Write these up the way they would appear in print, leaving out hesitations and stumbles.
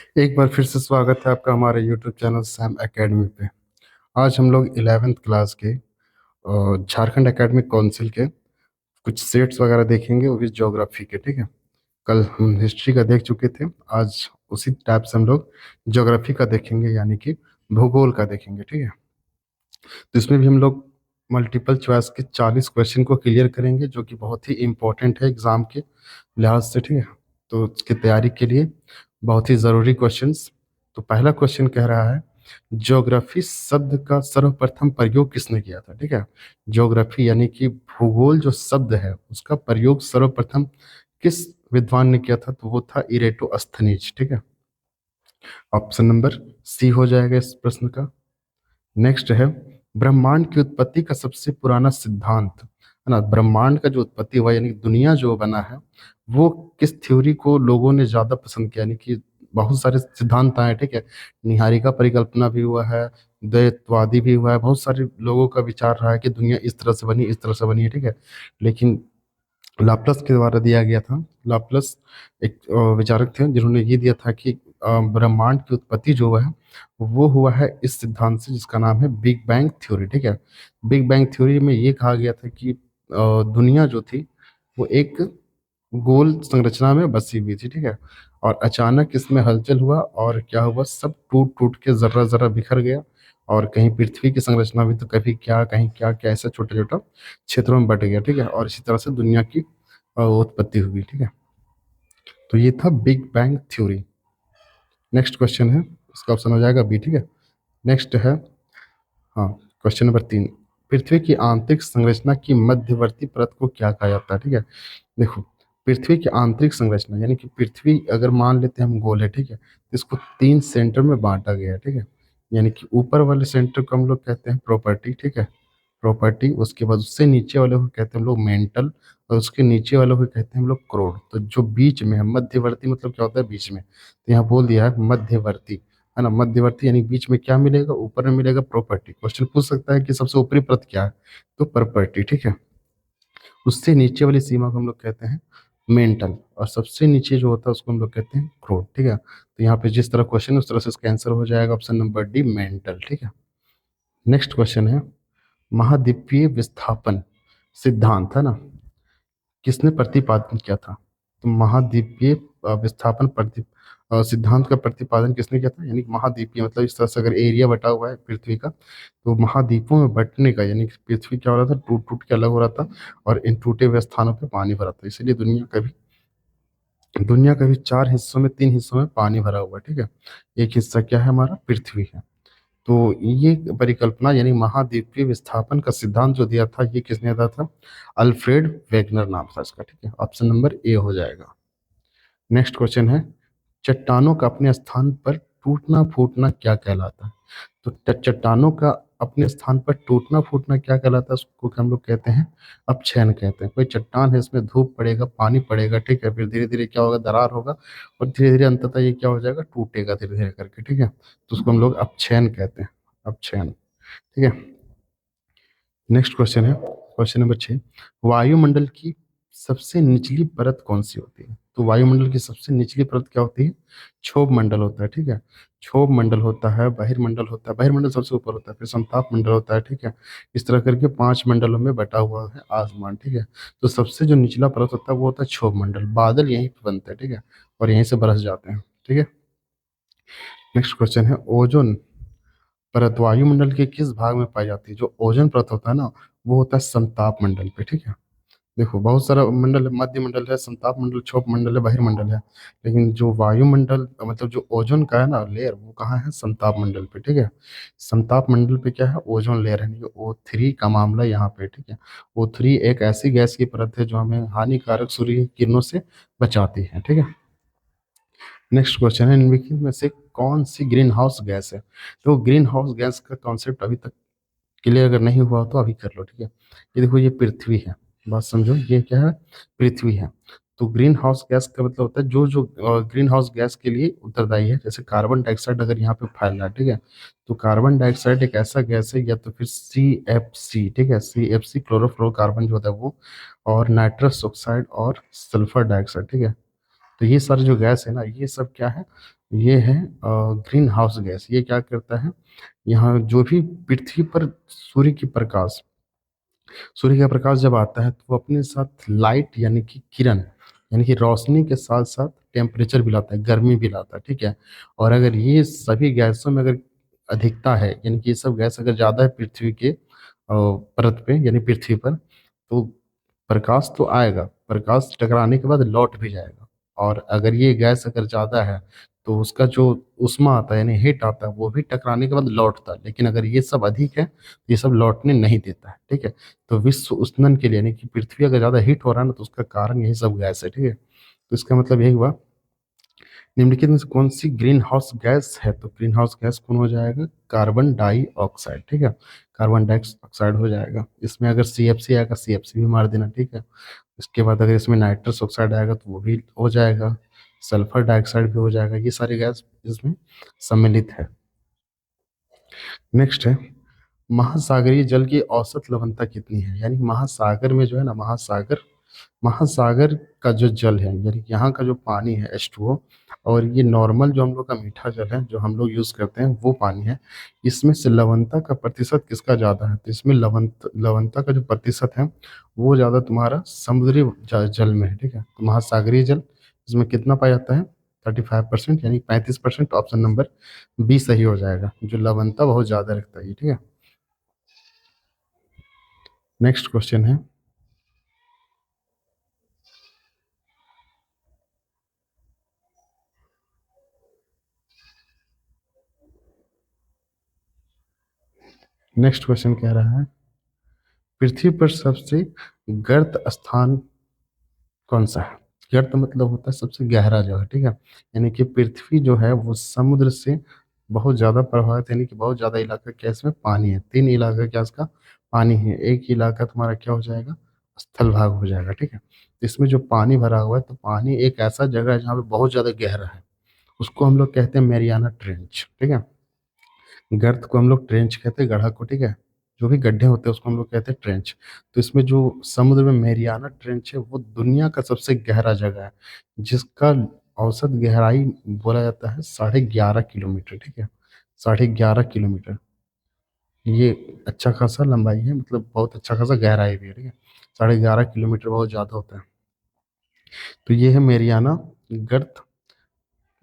एक बार फिर से स्वागत है आपका हमारे यूट्यूब चैनल सैम एकेडमी पे। आज हम लोग 11th क्लास के झारखंड एकेडमिक काउंसिल के कुछ सेट्स वगैरह देखेंगे, वो भी ज्योग्राफी के। ठीक है, कल हम हिस्ट्री का देख चुके थे। आज उसी टाइप से हम लोग ज्योग्राफी का देखेंगे, यानी कि भूगोल का देखेंगे। ठीक है, तो इसमें भी हम लोग मल्टीपल चॉइस के 40 क्वेश्चन को क्लियर करेंगे, जो कि बहुत ही इंपॉर्टेंट है एग्जाम के लिहाज से। ठीक है, तो उसकी तैयारी के लिए बहुत ही ज़रूरी क्वेश्चंस। तो पहला क्वेश्चन कह रहा है, ज्योग्राफी शब्द का सर्वप्रथम प्रयोग किसने किया था। ठीक है, ज्योग्राफी यानी कि भूगोल जो शब्द है उसका प्रयोग सर्वप्रथम किस विद्वान ने किया था, तो वो था इरेटोस्थनीज। ठीक है, ऑप्शन नंबर सी हो जाएगा इस प्रश्न का। नेक्स्ट है, ब्रह्मांड की उत्पत्ति का सबसे पुराना सिद्धांत है ना, ब्रह्मांड का जो उत्पत्ति हुआ यानी कि दुनिया जो बना है, वो किस थ्योरी को लोगों ने ज्यादा पसंद किया। यानी कि बहुत सारे सिद्धांत आए। ठीक है, निहारिका परिकल्पना भी हुआ है, द्वैतवादी भी हुआ है, बहुत सारे लोगों का विचार रहा है कि दुनिया इस तरह से बनी, इस तरह से बनी है। ठीक है, लेकिन लाप्लास के द्वारा दिया गया था। लाप्लास एक विचारक थे जिन्होंने ये दिया था कि ब्रह्मांड की उत्पत्ति जो है वो हुआ है इस सिद्धांत से, जिसका नाम है बिग बैंग थ्योरी। ठीक है, बिग बैंग थ्योरी में ये कहा गया था कि दुनिया जो थी वो एक गोल संरचना में बसी हुई थी। ठीक है, और अचानक इसमें हलचल हुआ और क्या हुआ, सब टूट टूट के जर्रा जर्रा बिखर गया। और कहीं पृथ्वी की संरचना भी तो कभी क्या, कहीं क्या क्या, ऐसा छोटा छोटा क्षेत्रों में बट गया। ठीक है, और इसी तरह से दुनिया की उत्पत्ति हुई। ठीक है, तो ये था big bang theory. Next question है, इसका ऑप्शन हो जाएगा बी। ठीक है, नेक्स्ट है, हाँ, क्वेश्चन नंबर 3, पृथ्वी की आंतरिक संरचना की मध्यवर्ती परत को क्या कहा जाता है। ठीक है, देखो, पृथ्वी की आंतरिक संरचना यानी कि पृथ्वी अगर मान लेते हैं हम गोल है। ठीक है, तो इसको 3 सेंटर में बांटा गया है। ठीक है, यानी कि ऊपर वाले सेंटर को हम लोग कहते हैं प्रॉपर्टी। ठीक है, प्रॉपर्टी, उसके बाद उससे नीचे वाले को कहते हैं हम लोग मेंटल, और उसके नीचे वाले को कहते हैं हम लोग क्रोड। तो जो बीच में है मध्यवर्ती, मतलब क्या होता है बीच में, तो यहाँ बोल दिया है मध्यवर्ती, है ना। मध्यवर्ती यानी बीच में क्या मिलेगा, ऊपर में मिलेगा प्रॉपर्टी। क्वेश्चन पूछ सकता है कि सबसे ऊपरी परत क्या है, तो प्रॉपर्टी। ठीक है, उससे नीचे वाली सीमा को हम लोग कहते हैं मेंटल, और सबसे नीचे जो होता है उसको हम लोग कहते हैं क्रोड। ठीक है, तो यहाँ पे जिस तरह क्वेश्चन है उस तरह से इसका आंसर हो जाएगा ऑप्शन नंबर डी, मेंटल। ठीक है, नेक्स्ट क्वेश्चन है, महाद्वीपीय विस्थापन सिद्धांत है ना, किसने प्रतिपादन किया था। तो महाद्वीपीय विस्थापन सिद्धांत का प्रतिपादन किसने किया था, यानी कि महाद्वीपीय मतलब इस तरह से अगर एरिया बटा हुआ है पृथ्वी का, तो महाद्वीपों में बंटने का, यानी कि पृथ्वी क्या हो रहा था, टूट टूट के अलग हो रहा था, और इन टूटे हुए स्थानों पे पानी भरा था, इसलिए दुनिया का भी 4 हिस्सों में, 3 हिस्सों में पानी भरा हुआ है। ठीक है, एक हिस्सा क्या है हमारा, पृथ्वी है। तो ये परिकल्पना यानी महाद्वीपीय विस्थापन का सिद्धांत जो दिया था, ये किसने दिया था, अल्फ्रेड वेगनर नाम था इसका। ठीक है, ऑप्शन नंबर ए हो जाएगा। नेक्स्ट क्वेश्चन है, चट्टानों का अपने स्थान पर टूटना फूटना क्या कहलाता है। तो चट्टानों का अपने स्थान पर टूटना फूटना क्या कहलाता है, उसको हम लोग कहते हैं अपक्षयन कहते हैं। कोई चट्टान है, इसमें धूप पड़ेगा, पानी पड़ेगा, ठीक है, फिर धीरे धीरे क्या होगा, दरार होगा, और धीरे धीरे अंततः ये क्या हो जाएगा, टूटेगा धीरे धीरे करके। ठीक है, तो उसको हम लोग अपक्षयन कहते हैं, अपक्षयन। ठीक है, नेक्स्ट क्वेश्चन है, क्वेश्चन नंबर 6, वायुमंडल की सबसे निचली परत कौन सी होती है। तो वायुमंडल की सबसे निचली परत क्या होती है, क्षोभ मंडल होता है। ठीक है, क्षोभ मंडल होता है, बहिर्मंडल होता है, बहिर्मंडल सबसे ऊपर होता है, फिर संताप मंडल होता है। ठीक है, इस तरह करके 5 मंडलों में बटा हुआ है आसमान। ठीक है, तो सबसे जो निचला परत होता है वो होता है क्षोभ मंडल, बादल यहीं पे बनते हैं। ठीक है, और यहीं से बरस जाते हैं। ठीक है, नेक्स्ट क्वेश्चन है, ओजोन परत वायुमंडल के किस भाग में पाई जाती है। जो ओजोन परत होता है ना, वो होता है संताप मंडल पे। ठीक है, देखो बहुत सारा मंडल है, मध्य मंडल है, संताप मंडल, क्षोभ मंडल है, बहिर्मंडल है, लेकिन जो वायुमंडल मतलब जो ओजोन का है ना लेयर, वो कहाँ है, संताप मंडल पे। ठीक है, संताप मंडल पे क्या है, ओजोन लेयर है, यानी कि O3 का मामला यहाँ पे। ठीक है, O3 एक ऐसी गैस की परत है जो हमें हानिकारक सूर्य की किरणों से बचाती है। ठीक है, नेक्स्ट क्वेश्चन है, निम्नलिखित में से कौन सी ग्रीन हाउस गैस है। तो ग्रीन हाउस गैस का कॉन्सेप्ट अभी तक क्लियर अगर नहीं हुआ तो अभी कर लो। ठीक है, ये देखो, ये पृथ्वी है, बात समझो, ये क्या है, पृथ्वी है। तो ग्रीन हाउस गैस का मतलब होता है जो जो ग्रीन हाउस गैस के लिए उत्तरदायी है, जैसे कार्बन डाइऑक्साइड अगर यहाँ पे फैल रहा है। ठीक है, तो कार्बन डाइऑक्साइड एक ऐसा गैस है, या तो फिर CFC। ठीक है, CFC क्लोरोफ्लोरोकार्बन जो होता है वो, और नाइट्रस ऑक्साइड और सल्फर डाइऑक्साइड। ठीक है, तो ये सारे जो गैस है ना, ये सब क्या है, ये है ग्रीन हाउस गैस। ये क्या करता है, यहाँ जो भी पृथ्वी पर सूर्य का प्रकाश जब आता है तो वो अपने साथ लाइट यानी कि किरण, यानी कि रोशनी के साथ साथ टेम्परेचर भी लाता है, गर्मी भी लाता है, ठीक है। और अगर ये सभी गैसों में अगर अधिकता है, यानी कि ये सब गैस अगर ज़्यादा है पृथ्वी के परत पे यानी पृथ्वी पर, तो प्रकाश तो आएगा, प्रकाश टकराने के बाद लौट भी जाएगा। और अगर ये गैस अगर ज़्यादा है तो उसका जो उष्मा आता है यानी हीट आता है वो भी टकराने के बाद लौटता है। लेकिन अगर ये सब अधिक है तो ये सब लौटने नहीं देता है, ठीक है। तो विश्व उष्णन के लिए यानी कि पृथ्वी अगर ज़्यादा हीट हो रहा है ना, तो उसका कारण यही सब गैस है, ठीक है। तो इसका मतलब यही हुआ, निम्नलिखित में से कौन सी ग्रीन हाउस गैस है, तो ग्रीन हाउस गैस कौन हो जाएगा, कार्बन डाइऑक्साइड, ठीक है। कार्बन डाइऑक्साइड हो जाएगा। इसमें अगर CFC आएगा, CFC भी मार देना, ठीक है। इसके बाद अगर इसमें नाइट्रस ऑक्साइड आएगा तो वो भी हो जाएगा, सल्फर डाइऑक्साइड भी हो जाएगा। ये सारी गैस इसमें सम्मिलित है। नेक्स्ट है, महासागरीय जल की औसत लवणता कितनी है, यानी महासागर में जो है ना, महासागर महासागर का जो जल है, यानी यहाँ का जो पानी है H2O, और ये नॉर्मल जो हम लोग का मीठा जल है जो हम लोग यूज़ करते हैं वो पानी है, इसमें से लवणता का प्रतिशत किसका ज़्यादा है, तो इसमें लवणता का जो प्रतिशत है वो ज़्यादा तुम्हारा समुद्री जल में है, ठीक है। तो महासागरीय जल इसमें कितना पाया जाता है, 35%, यानी 35%। ऑप्शन नंबर बी सही हो जाएगा, जो लवणता बहुत ज़्यादा रखता है ये, ठीक है। नेक्स्ट क्वेश्चन है, नेक्स्ट क्वेश्चन कह रहा है, पृथ्वी पर सबसे गर्त स्थान कौन सा है। गर्त मतलब होता है सबसे गहरा जगह, ठीक है। यानी कि पृथ्वी जो है वो समुद्र से बहुत ज्यादा प्रभावित, यानी कि बहुत ज्यादा इलाका क्या इसमें पानी है। 3 इलाका क्या इसका पानी है, एक इलाका तुम्हारा क्या हो जाएगा, स्थल भाग हो जाएगा, ठीक है। तो इसमें जो पानी भरा हुआ है, तो पानी एक ऐसा जगह है जहाँ पे बहुत ज्यादा गहरा है, उसको हम लोग कहते हैं मैरियाना ट्रेंच, ठीक है। गर्त को हम लोग ट्रेंच कहते हैं, गड्ढा को, ठीक है। जो भी गड्ढे होते हैं उसको हम लोग कहते हैं ट्रेंच। तो इसमें जो समुद्र में मैरियाना ट्रेंच है वो दुनिया का सबसे गहरा जगह है, जिसका औसत गहराई बोला जाता है 11.5 किलोमीटर, ठीक है। 11.5 किलोमीटर, ये अच्छा खासा लंबाई है, मतलब बहुत अच्छा खासा गहराई भी है, ठीक है। 11.5 किलोमीटर बहुत ज्यादा होता है। तो ये है मेरियाना गर्त।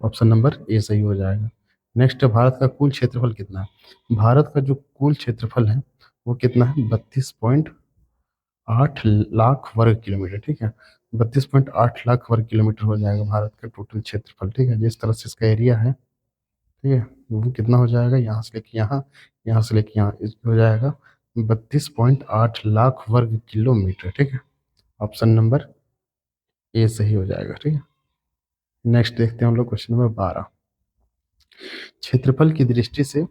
ऑप्शन नंबर ए सही हो जाएगा। नेक्स्ट है, भारत का कुल क्षेत्रफल कितना है। भारत का जो कुल क्षेत्रफल है वो कितना है, 32.8 लाख वर्ग किलोमीटर, ठीक है। 32.8 लाख वर्ग किलोमीटर हो जाएगा भारत का टोटल क्षेत्रफल, ठीक है। जिस तरह से इसका एरिया है, ठीक है, वो कितना हो जाएगा, यहाँ से लेके यहाँ, यहाँ से लेके यहाँ, इस हो जाएगा 32.8 लाख वर्ग किलोमीटर, ठीक है। ऑप्शन नंबर ए सही हो जाएगा, ठीक है। नेक्स्ट देखते हैं हम लोग क्वेश्चन नंबर 12, क्षेत्रफल की दृष्टि से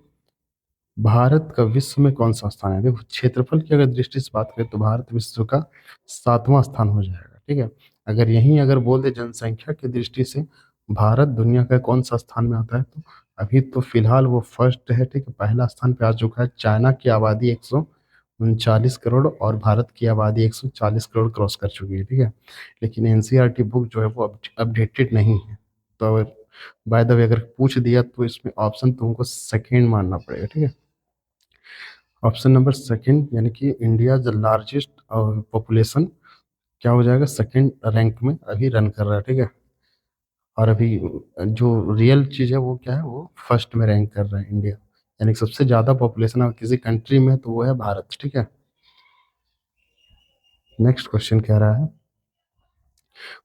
भारत का विश्व में कौन सा स्थान है। देखो, क्षेत्रफल की अगर दृष्टि से बात करें तो भारत विश्व का 7वां स्थान हो जाएगा, ठीक है। अगर यहीं अगर बोल दे जनसंख्या की दृष्टि से भारत दुनिया का कौन सा स्थान में आता है, तो अभी तो फिलहाल वो फर्स्ट है, ठीक है। पहला स्थान पे आ चुका है। चाइना की आबादी 139 करोड़ और भारत की आबादी 140 करोड़ क्रॉस कर चुकी है, ठीक है। लेकिन NCERT बुक जो है वो अपडेटेड नहीं है। तो बाय द वे अगर पूछ दिया तो इसमें ऑप्शन तुमको सेकेंड मानना पड़ेगा, ठीक है। ऑप्शन नंबर सेकंड, यानी कि इंडिया द लार्जेस्ट पॉपुलेशन क्या हो जाएगा, सेकंड रैंक में अभी रन कर रहा है, ठीक है। और अभी जो रियल चीज़ है वो क्या है, वो फर्स्ट में रैंक कर रहा है इंडिया, यानी कि सबसे ज़्यादा पॉपुलेशन अगर किसी कंट्री में है तो वो है भारत, ठीक है। नेक्स्ट क्वेश्चन कह रहा है,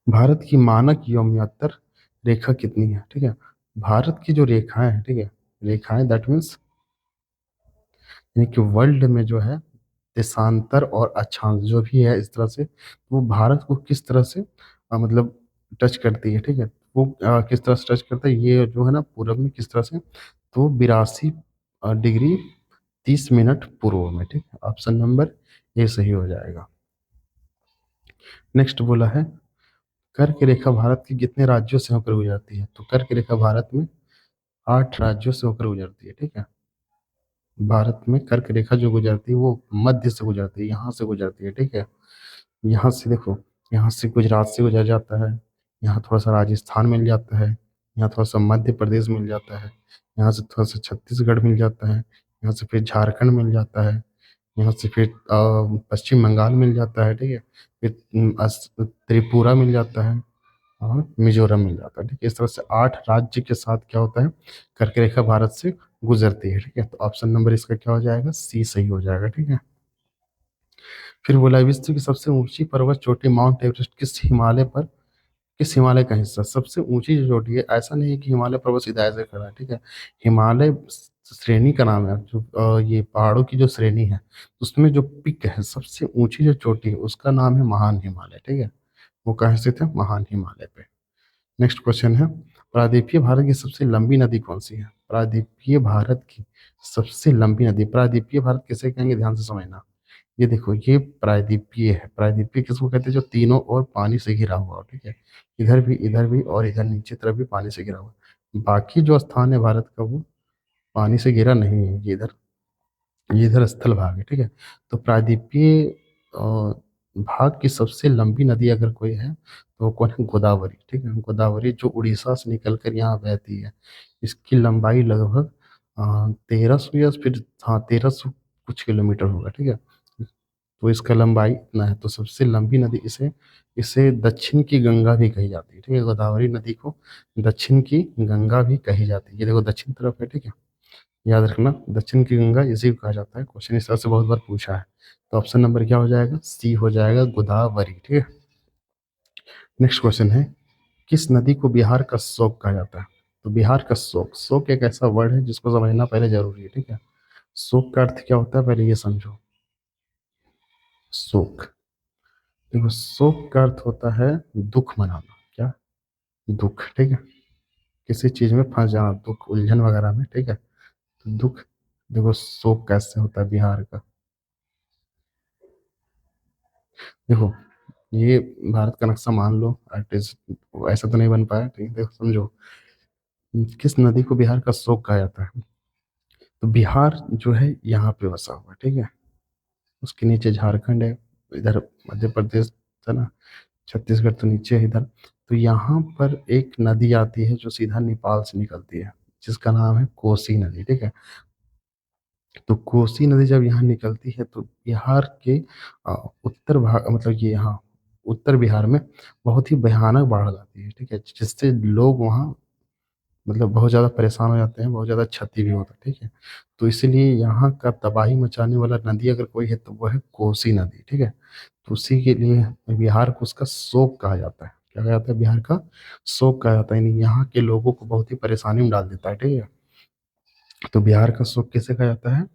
भारत की मानक यौमयौत्तर रेखा कितनी है, ठीक है। भारत की जो रेखाएं हैं, ठीक है, रेखाएं दैट मीन्स यानी कि वर्ल्ड में जो है देशांतर और अक्षांश जो भी है इस तरह से, वो भारत को किस तरह से मतलब टच करती है, ठीक है। वो किस तरह से टच करता है, ये जो है ना पूरब में किस तरह से, तो 82 डिग्री 30 मिनट पूर्व में, ठीक है। ऑप्शन नंबर ए सही हो जाएगा। नेक्स्ट बोला है, कर्क रेखा भारत के कितने राज्यों से होकर गुजरती है, तो कर्क रेखा भारत में 8 राज्यों से होकर गुजरती है, ठीक है। भारत में कर्क रेखा जो गुजरती है वो मध्य से गुजरती है, यहाँ से गुजरती है, ठीक है। यहाँ से देखो, यहाँ से गुजरात से गुजर जाता है, यहाँ थोड़ा सा राजस्थान मिल जाता है, यहाँ थोड़ा सा मध्य प्रदेश मिल जाता है, यहाँ से थोड़ा सा छत्तीसगढ़ मिल जाता है, यहाँ से फिर झारखंड मिल जाता है, यहाँ से फिर पश्चिम बंगाल मिल जाता है, ठीक है। फिर त्रिपुरा मिल जाता है और मिजोरम मिल जाता है, ठीक है। इस तरह से 8 राज्य के साथ क्या होता है, कर्क रेखा भारत से गुजरती है, ठीक है। तो ऑप्शन नंबर इसका क्या हो जाएगा, सी सही हो जाएगा, ठीक है। फिर बोला विश्व की सबसे ऊंची पर्वत चोटी माउंट एवरेस्ट किस हिमालय का हिस्सा, सबसे ऊंची जो चोटी है, ऐसा नहीं है कि हिमालय पर्वत सीधा ऐसे खड़ा है, ठीक है। हिमालय श्रेणी का नाम है, जो ये पहाड़ों की जो श्रेणी है, उसमें जो पिक है, सबसे ऊंची जो चोटी है, उसका नाम है महान हिमालय, ठीक है। वो कहाँ स्थित है, महान हिमालय पे। नेक्स्ट क्वेश्चन है, प्रायद्वीपीय भारत की सबसे लंबी नदी कौन सी है, प्रायद्वीपीय भारत की सबसे लंबी नदी, प्रायद्वीपीय भारत किसे कहेंगे, ध्यान से समझना। ये देखो, ये प्रायद्वीपीय है, प्रायद्वीपीय किसको कहते हैं, जो तीनों ओर पानी से घिरा हुआ हो, ठीक है। इधर भी और इधर नीचे तरफ भी पानी से घिरा हुआ है। बाकी जो स्थान है भारत का, वो पानी से घिरा नहीं है, ये इधर स्थल भाग है, ठीक है। तो प्रायद्वीपीय भाग की सबसे लंबी नदी अगर कोई है तो वो कौन है, गोदावरी, ठीक है। गोदावरी जो उड़ीसा से निकलकर यहाँ बहती है, इसकी लंबाई लगभग 1300 या फिर, हाँ, 1300 कुछ किलोमीटर होगा, ठीक है। तो इसका लंबाई इतना है, तो सबसे लंबी नदी इसे इसे दक्षिण की गंगा भी कही जाती है, ठीक है। गोदावरी नदी को दक्षिण की गंगा भी कही जाती है, ये देखो दक्षिण तरफ है, ठीक है। याद रखना, दक्षिण की गंगा इसी को कहा जाता है, क्वेश्चन इस तरह से बहुत बार पूछा है। तो ऑप्शन नंबर क्या हो जाएगा, सी हो जाएगा, गोदावरी, ठीक है। नेक्स्ट क्वेश्चन है, किस नदी को बिहार का शोक कहा जाता है, तो बिहार का शोक, शोक एक ऐसा वर्ड है जिसको समझना पहले जरूरी है, ठीक है। शोक का अर्थ क्या होता है, पहले ये समझो। शोक, देखो, शोक का अर्थ होता है दुख मनाना, क्या, दुख, ठीक है। किसी चीज में फंस जाना, दुख, उलझन वगैरह में, ठीक है। तो दुख, देखो शोक कैसे होता है बिहार का, देखो, ये भारत का नक्शा मान लो आर्टिस्ट, ऐसा तो नहीं बन पाया, ठीक है। देखो समझो, किस नदी को बिहार का शोक कहा जाता है, तो बिहार जो है यहाँ पे बसा हुआ है, ठीक है। उसके नीचे झारखंड है, इधर मध्य प्रदेश है ना, छत्तीसगढ़ तो नीचे है इधर। तो यहाँ पर एक नदी आती है जो सीधा नेपाल से निकलती है, जिसका नाम है कोसी नदी, ठीक है। तो कोसी नदी जब यहाँ निकलती है तो बिहार के उत्तर भाग, मतलब ये यहाँ उत्तर बिहार में बहुत ही भयानक बाढ़ आती है, ठीक है, जिससे लोग वहाँ मतलब बहुत ज़्यादा परेशान हो जाते हैं, बहुत ज़्यादा क्षति भी होता है, ठीक है। तो इसीलिए यहाँ का तबाही मचाने वाला नदी अगर कोई है तो वो है कोसी नदी, ठीक है। तो उसी के लिए बिहार को उसका शोक कहा जाता है, क्या कहा जाता है, बिहार का शोक कहा जाता है, यानी यहाँ के लोगों को बहुत ही परेशानी में डाल देता है, ठीक है। तो बिहार का शोक किसे कहा जाता है,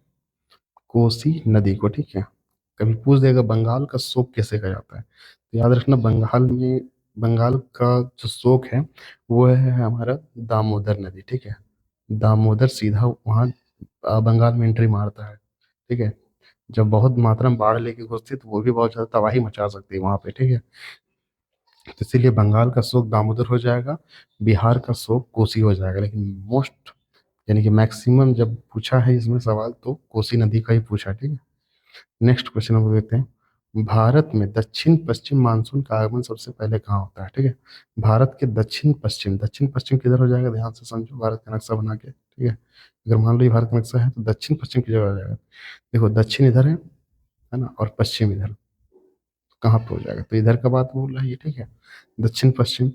कोसी नदी को, ठीक है। कभी पूछ देगा बंगाल का शोक कैसे कहा जाता है, तो याद रखना, बंगाल का जो शोक है वो है हमारा दामोदर नदी, ठीक है। दामोदर सीधा वहाँ बंगाल में एंट्री मारता है, ठीक है। जब बहुत मात्रा में बाढ़ लेके घुसती है तो वो भी बहुत ज्यादा तबाही मचा सकती है वहां पे, ठीक है। तो इसीलिए बंगाल का शोक दामोदर हो जाएगा, बिहार का शोक कोसी हो जाएगा, लेकिन मोस्ट, यानी कि मैक्सिमम जब पूछा है इसमें सवाल तो कोसी नदी का ही पूछा, ठीक है। नेक्स्ट क्वेश्चन हम देखते हैं, भारत में दक्षिण पश्चिम मानसून का आगमन सबसे पहले कहाँ होता है, ठीक है। भारत के दक्षिण पश्चिम किधर हो जाएगा, ध्यान से समझो, भारत का नक्शा बना के, ठीक है। अगर मान लो ये भारत का नक्शा है तो दक्षिण पश्चिम की जगह हो जाएगा। देखो दक्षिण इधर है ना, और पश्चिम इधर, तो कहाँ पे हो जाएगा, तो इधर का बात बोल रहा है ये, ठीक है। दक्षिण पश्चिम,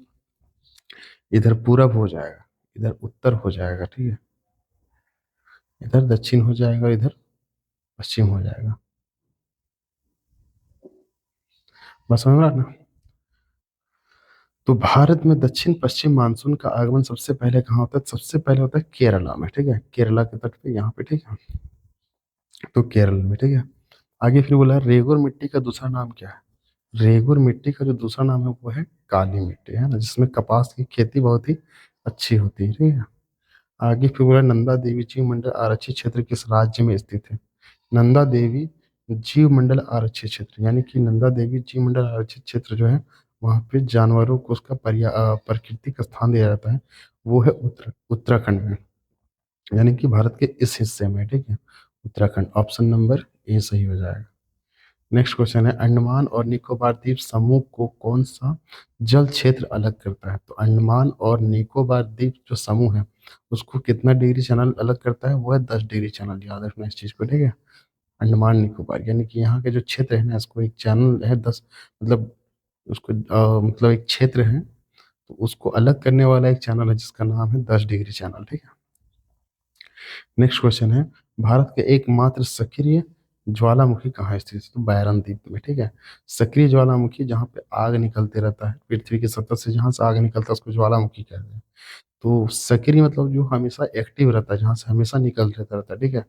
इधर पूरब हो जाएगा, इधर उत्तर हो जाएगा, ठीक है। इधर दक्षिण हो जाएगा, इधर पश्चिम हो जाएगा, बस समझ रहा ना। तो भारत में दक्षिण पश्चिम मानसून का आगमन सबसे पहले कहाँ होता है, सबसे पहले होता है केरला में, ठीक है, केरला के तट पे यहाँ पे, ठीक है। तो केरल में, ठीक है। आगे फिर बोला रेगुर मिट्टी का दूसरा नाम क्या है, रेगुर मिट्टी का जो दूसरा नाम है वो है काली मिट्टी, है ना, जिसमें कपास की खेती बहुत ही अच्छी होती है, ठीक है। आगे फिर बोला नंदा देवी जी मंडल आरक्षित क्षेत्र किस राज्य में स्थित है, नंदा देवी जीव मंडल आरक्षित क्षेत्र, यानी कि नंदा देवी जीव मंडल आरक्षित क्षेत्र जो है, वहाँ पे जानवरों को उसका प्राकृतिक स्थान दिया जाता है, वो है उत्तराखंड में, यानी कि भारत के इस हिस्से में, ठीक है। उत्तराखंड, ऑप्शन नंबर ए सही हो जाएगा। नेक्स्ट क्वेश्चन है, अंडमान और निकोबार द्वीप समूह को कौन सा जल क्षेत्र अलग करता है? तो अंडमान और निकोबार द्वीप जो समूह है उसको कितना डिग्री चैनल अलग करता है? वो है 10 डिग्री चैनल। याद रखना इस चीज को, ठीक है। अंडमान निकोबार यानी कि यहाँ के जो क्षेत्र है ना, इसको एक चैनल है 10, मतलब उसको मतलब एक क्षेत्र है, तो उसको अलग करने वाला एक चैनल है जिसका नाम है 10 डिग्री चैनल, ठीक है। नेक्स्ट क्वेश्चन है, भारत के एकमात्र सक्रिय ज्वालामुखी कहाँ स्थित है? तो बैरन द्वीप में, ठीक है। सक्रिय ज्वालामुखी जहाँ पे आग निकलते रहता है पृथ्वी की सतह से, जहाँ से आग निकलता है उसको ज्वालामुखी कहते हैं। तो सक्रिय मतलब जो हमेशा एक्टिव रहता है, जहाँ से हमेशा निकलता रहता है, ठीक है,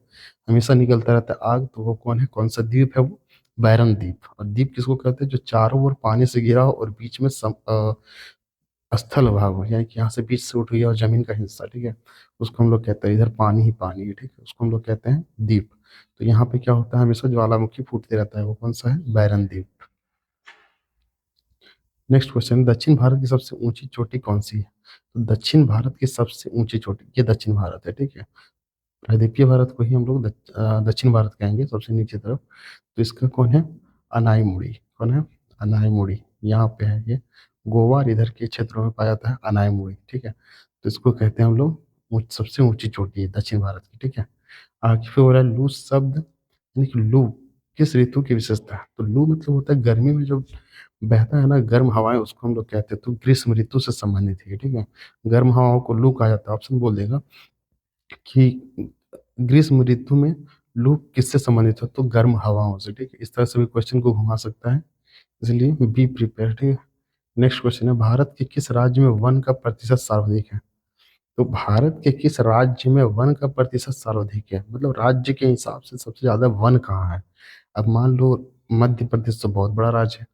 हमेशा निकलता रहता है आग, तो वो कौन है, कौन सा द्वीप है? वो बैरन द्वीप। और द्वीप किसको कहते हैं? जो चारों ओर पानी से घिरा हो और बीच में स्थल भाग हो, यानी कि यहाँ से बीच से उठ गया और जमीन का हिस्सा, ठीक है, उसको हम लोग कहते हैं, इधर पानी ही पानी है, ठीक है, उसको हम लोग कहते हैं द्वीप। तो यहाँ पे क्या होता है, हमेशा ज्वालामुखी फूटते रहता है, वो कौन सा है? बैरन द्वीप। नेक्स्ट क्वेश्चन, दक्षिण भारत की सबसे ऊंची चोटी कौन सी है? तो दक्षिण भारत की सबसे ऊंची चोटी, ये दक्षिण भारत है, ठीक है। प्रायद्वीपीय भारत को ही हम लोग दक्षिण भारत कहेंगे, सबसे नीचे तरफ। तो इसका कौन है? अनाईमुड़ी। कौन है? अनाईमुड़ी। यहाँ पे है ये, गोवा और इधर के क्षेत्रों में पाया जाता है अनाईमुड़ी, ठीक है। तो इसको कहते हैं हम लोग सबसे ऊंची चोटी है दक्षिण भारत की, ठीक है। आगे फिर हो रहा है लू शब्द, यानी कि लू किस ऋतु की विशेषता है? तो लू मतलब होता है गर्मी में जो बहता है ना गर्म हवाएं, उसको हम लोग कहते हैं, तो ग्रीष्म ऋतु से संबंधित है, ठीक है। गर्म हवाओं को लू कहा जाता है। ऑप्शन बोल देगा कि ग्रीष्म ऋतु में लू किससे संबंधित है? तो गर्म हवाओं से, ठीक है। इस तरह से भी क्वेश्चन को घुमा सकता है, इसलिए बी प्रिपेयर, ठीक है। नेक्स्ट क्वेश्चन है, भारत के किस राज्य में वन का प्रतिशत सर्वाधिक है? तो भारत के किस राज्य में वन का प्रतिशत सर्वाधिक है, मतलब राज्य के हिसाब से सबसे ज्यादा वन कहाँ है? अब मान लो मध्य प्रदेश तो बहुत बड़ा राज्य है,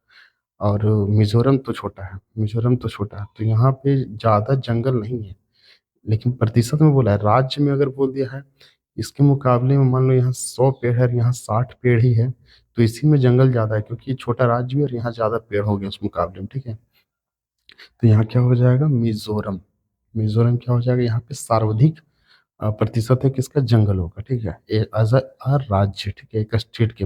और मिजोरम तो छोटा है, मिजोरम तो छोटा है, तो यहाँ पे ज्यादा जंगल नहीं है। लेकिन प्रतिशत में बोला है, राज्य में अगर बोल दिया है, इसके मुकाबले में मान लो यहाँ 100 पेड़ है और यहाँ 60 पेड़ ही है, तो इसी में जंगल ज्यादा है, क्योंकि ये छोटा राज्य भी है और यहाँ ज्यादा पेड़ हो गया उस मुकाबले में, ठीक है। तो यहाँ क्या हो जाएगा? मिजोरम। मिजोरम क्या हो जाएगा? यहाँ पे सर्वाधिक प्रतिशत है किसका? जंगल होगा, ठीक है, एज अ राज्य, ठीक है, एक स्टेट के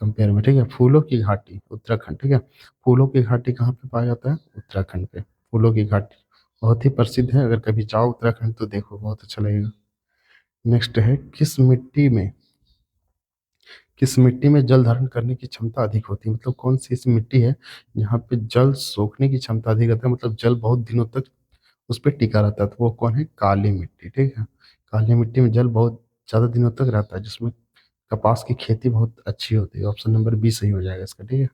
कंपेयर में, ठीक है। फूलों की घाटी उत्तराखंड, ठीक है। फूलों की घाटी कहाँ पे पाया जाता है? उत्तराखंड पे। फूलों की घाटी बहुत ही प्रसिद्ध है, अगर कभी जाओ उत्तराखंड तो देखो, बहुत अच्छा लगेगा। नेक्स्ट है, किस मिट्टी में जल धारण करने की क्षमता अधिक होती है? मतलब कौन सी ऐसी मिट्टी है जहाँ पे जल सोखने की क्षमता अधिक रहता है, मतलब जल बहुत दिनों तक उस पर टिका रहता है, तो वो कौन है? काली मिट्टी, ठीक है। काली मिट्टी में जल बहुत ज्यादा दिनों तक रहता है, जिसमें कपास की खेती बहुत अच्छी होती है। ऑप्शन नंबर बी सही हो जाएगा इसका, ठीक है।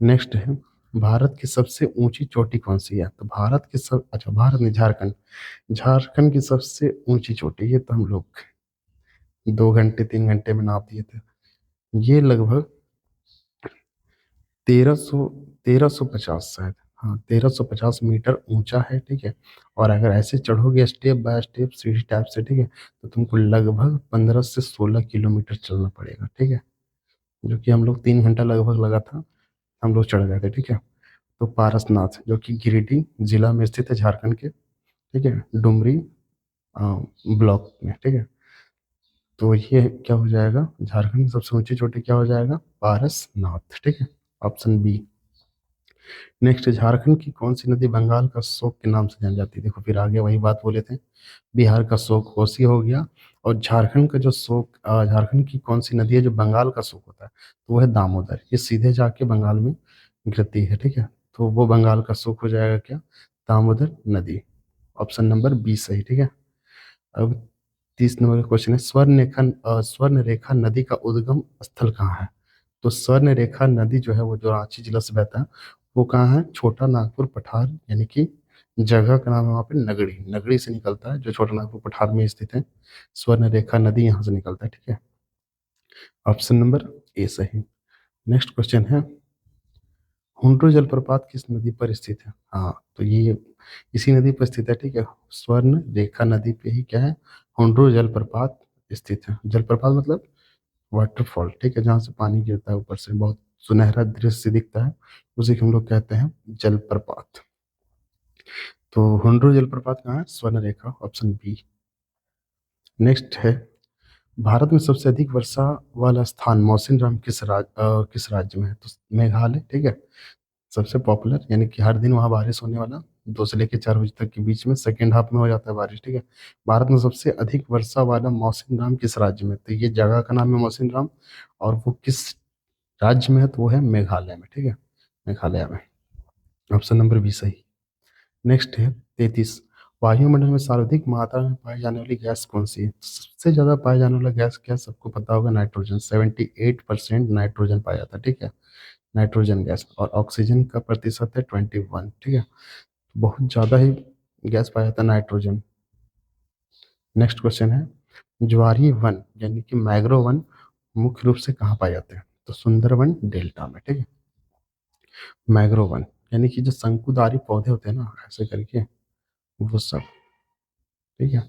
नेक्स्ट है, भारत की सबसे ऊंची चोटी कौन सी है? तो भारत की सब, अच्छा भारत नहीं, झारखंड। झारखंड की सबसे ऊंची चोटी, ये तो हम लोग 2 घंटे 3 घंटे में नाप दिए थे। ये लगभग 1300, 1350 शायद, हाँ 1350 मीटर ऊंचा है, ठीक है। और अगर ऐसे चढ़ोगे स्टेप बाय स्टेप सीढ़ी टाइप से, ठीक है, तो तुमको लगभग 15 से 16 किलोमीटर चलना पड़ेगा, ठीक है। जो कि हम लोग 3 घंटा लगभग लगा था, हम लोग चढ़ गए थे, ठीक है। तो पारसनाथ जो कि गिरिडीह जिला में स्थित है झारखंड के, ठीक है, डुमरी ब्लॉक में, ठीक है। तो ये क्या हो जाएगा? झारखंड की सबसे ऊंची चोटी क्या हो जाएगा? पारसनाथ, ठीक है, ऑप्शन बी। नेक्स्ट, झारखंड की कौन सी नदी बंगाल का शोक के नाम से जानी जाती है? देखो फिर आगे वही बात बोले थे, बिहार का शोक कोसी हो गया, और झारखंड का जो शोक, झारखंड की कौन सी नदी है जो बंगाल का शोक होता है? तो वो है दामोदर, ये सीधे जाके बंगाल में गिरती है, ठीक है। तो वो बंगाल का शोक हो जाएगा क्या? दामोदर नदी। ऑप्शन नंबर बी सही, ठीक है। अब 30 नंबर का क्वेश्चन है, स्वर्ण रेखा नदी का उद्गम स्थल कहाँ है? तो स्वर्ण रेखा नदी जो है वो जो रांची जिला से बहता है, वो कहाँ है? छोटा नागपुर पठार, यानी कि जगह का नाम है वहाँ पे नगड़ी, नगड़ी से निकलता है, जो छोटा नागपुर पठार में स्थित है। स्वर्ण रेखा नदी यहाँ से निकलता है, ठीक है। ऑप्शन नंबर ए सही। नेक्स्ट क्वेश्चन है, हुंड्रो जलप्रपात किस नदी पर स्थित है? हाँ, तो ये इसी नदी पर स्थित है, ठीक है। स्वर्ण रेखा नदी पे ही क्या है? हुंड्रो जलप्रपात स्थित है। जलप्रपात मतलब वाटरफॉल, ठीक है, जहाँ से पानी गिरता है ऊपर से, बहुत सुनहरा दृश्य दिखता है, उसी को हम लोग कहते हैं जलप्रपात। तो हुंड्रो जलप्रपात कहाँ है? स्वर्ण रेखा, ऑप्शन बी। नेक्स्ट है, भारत में सबसे अधिक वर्षा वाला स्थान मौसिनराम किस राज्य में है? तो मेघालय, ठीक है। सबसे पॉपुलर यानी कि हर दिन वहाँ बारिश होने वाला, 2 से लेकर 4 बजे तक के बीच में, सेकेंड हाफ में हो जाता है बारिश, ठीक है। भारत में सबसे अधिक वर्षा वाला मौसिनराम किस राज्य में? तो ये जगह का नाम है मौसिनराम, और वो किस राज्य में है? तो वो है मेघालय में, ठीक है। मेघालय में। ऑप्शन नंबर बी सही। नेक्स्ट है 33। वायुमंडल में सर्वाधिक मात्रा में पाई जाने वाली गैस कौन सी है? सबसे ज्यादा पाया जाने वाला गैस क्या है? सबको पता होगा, नाइट्रोजन। 78% नाइट्रोजन पाया जाता है, ठीक है। Nitrogen gas. और ऑक्सीजन का प्रतिशत है 21, ठीक है। बहुत ज्यादा ही गैस पाया जाता है नाइट्रोजन। नेक्स्ट क्वेश्चन है, ज्वारीय वन यानी कि मैग्रो वन मुख्य रूप से कहाँ पाए जाते हैं? तो सुंदरवन डेल्टा में, ठीक है। मैग्रो वन यानी कि जो शंकुधारी पौधे होते हैं ना, ऐसे करके, वो सब, ठीक है,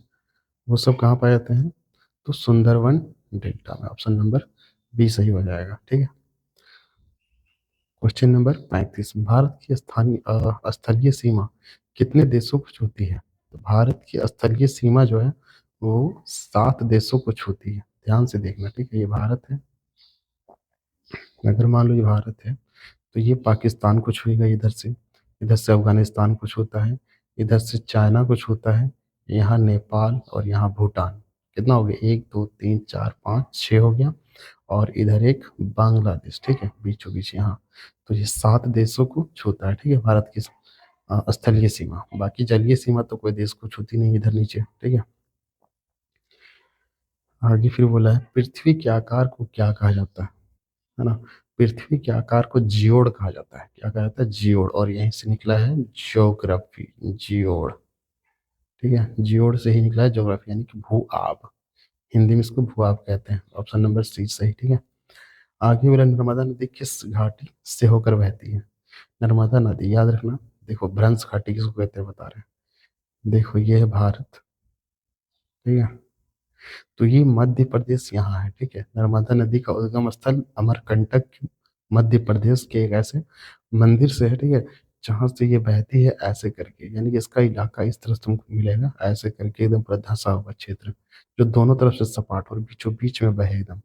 वो सब कहाँ पाए जाते हैं? तो सुंदरवन डेल्टा में। ऑप्शन नंबर बी सही हो जाएगा, ठीक है। Question number 35। भारत की स्थलीय सीमा कितने देशों को छूती है? तो भारत की स्थलीय सीमा जो है वो 7 देशों को छूती है। ध्यान से देखना, ठीक है। ये भारत है, अगर मान लो ये भारत है, तो ये पाकिस्तान को छुएगा इधर से अफगानिस्तान को छूता है, इधर से चाइना को छूता है, यहाँ नेपाल और यहाँ भूटान। कितना हो गया? 1 2 3 4 5 6 हो गया। और इधर एक बांग्लादेश, ठीक है, बीचों बीच यहाँ। तो ये 7 देशों को छूता है, ठीक है, भारत की स्थलीय सीमा। बाकी जलीय सीमा तो कोई देश को छूती नहीं इधर नीचे, ठीक है। आगे फिर बोला है, पृथ्वी के आकार को क्या कहा जाता है ना? पृथ्वी के आकार को जियोड़ कहा जाता है। क्या कहा जाता है? जियोड़। और यहीं से निकला है ज्योग्राफी, जियोड़, ठीक है। जियोड़ से ही निकला है ज्योग्राफी, यानी कि भू आब। हिंदी में इसको भू आब कहते हैं। ऑप्शन नंबर सी सही, ठीक है। आगे वाला, नर्मदा नदी किस घाटी से होकर बहती है? नर्मदा नदी, याद रखना। देखो, भ्रंश घाटी किसको कहते हैं बता रहे हैं। देखो, ये है भारत, ठीक है। तो ये मध्य प्रदेश यहाँ है, ठीक है। नर्मदा नदी का उद्गम स्थल अमरकंटक, मध्य प्रदेश के एक ऐसे मंदिर से है, ठीक है, जहाँ से ये बहती है ऐसे करके। यानी कि इसका इलाका इस तरह से तुमको मिलेगा, ऐसे करके एकदम पूरा धंसा हुआ क्षेत्र, जो दोनों तरफ से सपाट और बीचों बीच में बहे, एकदम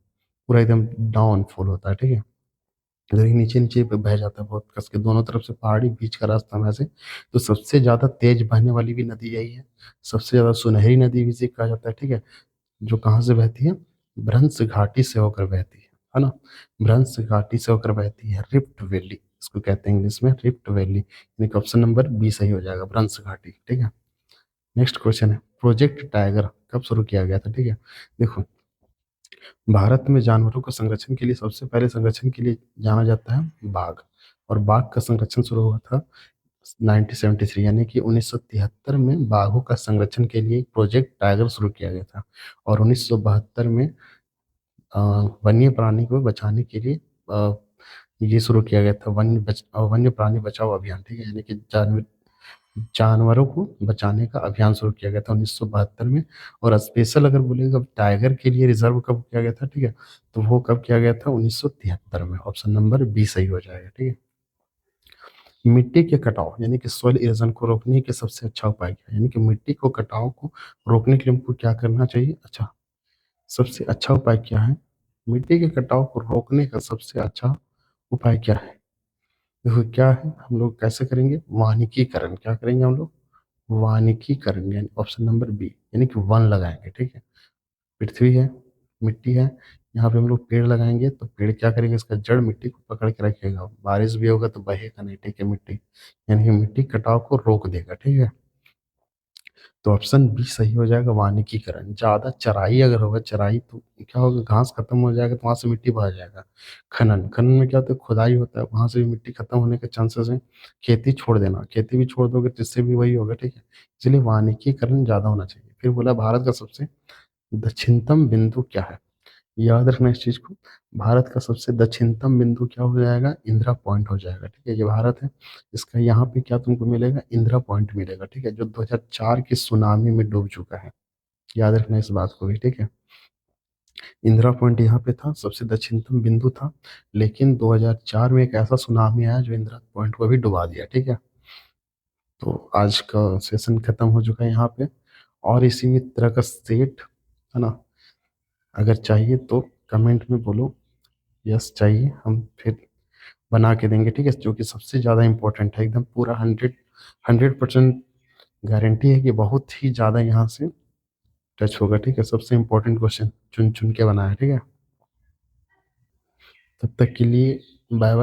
पूरा एकदम डाउन फॉल होता है, ठीक है। इधर ही नीचे नीचे पे बह जाता है बहुत कस के, दोनों तरफ से पहाड़ी, बीच का रास्ता में ऐसे। तो सबसे ज्यादा तेज बहने वाली भी नदी यही है। सबसे ज्यादा सुनहरी नदी भी इसे कहा जाता है, ठीक है। जो कहाँ से बहती है? भ्रंश घाटी से होकर बहती है ना। भ्रंश घाटी से होकर बहती है, रिफ्ट वैली इसको कहते हैं इंग्लिश में, रिफ्ट वैली। यानी कि ऑप्शन नंबर बी सही हो जाएगा, भ्रंश घाटी, ठीक है। नेक्स्ट क्वेश्चन है, प्रोजेक्ट टाइगर कब शुरू किया गया था? ठीक है, देखो, भारत में जानवरों का संरक्षण के लिए सबसे पहले संरक्षण के लिए जाना जाता है बाघ। और बाघ का संरक्षण शुरू हुआ था 1973, यानी कि 1973 में बाघों का संरक्षण के लिए प्रोजेक्ट टाइगर शुरू किया गया था। और 1972 में अ, वन्य प्राणी को बचाने के लिए ये शुरू किया गया था, वन्य प्राणी बचाओ अभियान, ठीक है। यानी कि जानवरों को बचाने का अभियान शुरू किया गया था 1972 में। और स्पेशल अगर बोलेगा टाइगर के लिए रिजर्व कब किया गया था, ठीक है, तो वो कब किया गया था? 1973 में। ऑप्शन नंबर बी सही हो जाएगा, ठीक है। मिट्टी के कटाव यानी कि सॉइल इरोजन को रोकने के सबसे अच्छा उपाय क्या है? यानी कि मिट्टी को कटाव को रोकने के लिए हमको क्या करना चाहिए? अच्छा, सबसे अच्छा उपाय क्या है? मिट्टी के कटाव को रोकने का सबसे अच्छा उपाय क्या है? देखो क्या है, हम लोग कैसे करेंगे? वानिकीकरण। क्या करेंगे हम लोग? वानिकीकरण, यानी ऑप्शन नंबर बी, यानी कि वन लगाएंगे, ठीक है। पृथ्वी है, मिट्टी है, यहाँ पे हम लोग पेड़ लगाएंगे, तो पेड़ क्या करेंगे? इसका जड़ मिट्टी को पकड़ के रखेगा, बारिश भी होगा तो बहेगा नहीं, ठीक है, मिट्टी। यानी कि मिट्टी कटाव को रोक देगा, ठीक है। तो ऑप्शन बी सही हो जाएगा, वानिकीकरण। ज्यादा चराई अगर होगा, चराई तो क्या होगा? घास खत्म हो जाएगा, तो वहां से मिट्टी बह जाएगा। खनन, खनन में क्या होता है? खुदाई होता है, वहां से भी मिट्टी खत्म होने के चांसेस हैं। खेती छोड़ देना, खेती भी छोड़ दोगे तो इससे भी वही होगा, ठीक है। इसलिए वानिकीकरण ज्यादा होना चाहिए। फिर बोला, भारत का सबसे दक्षिणतम बिंदु क्या है? याद रखना इस चीज को। भारत का सबसे दक्षिणतम बिंदु क्या हो जाएगा? इंदिरा पॉइंट हो जाएगा, ठीक है। ये भारत है, इसका यहाँ पे क्या तुमको मिलेगा? इंदिरा पॉइंट मिलेगा, ठीक है, जो 2004 की सुनामी में डूब चुका है। याद रखना इस बात को भी, ठीक है। इंदिरा पॉइंट यहाँ पे था, सबसे दक्षिणतम बिंदु था। लेकिन 2004 में एक ऐसा सुनामी आया जो इंदिरा पॉइंट को भी डुबा दिया, ठीक है। तो आज का सेशन खत्म हो चुका है यहाँ पे। और इसी तरह का सेट, है ना, अगर चाहिए तो कमेंट में बोलो यस चाहिए, हम फिर बना के देंगे, ठीक है। जो कि सबसे ज़्यादा इंपॉर्टेंट है, एकदम पूरा 100% गारंटी है कि बहुत ही ज़्यादा यहाँ से टच होगा, ठीक है। सबसे इंपॉर्टेंट क्वेश्चन चुन चुन के बनाया, ठीक है। तब तक के लिए बाय बाय।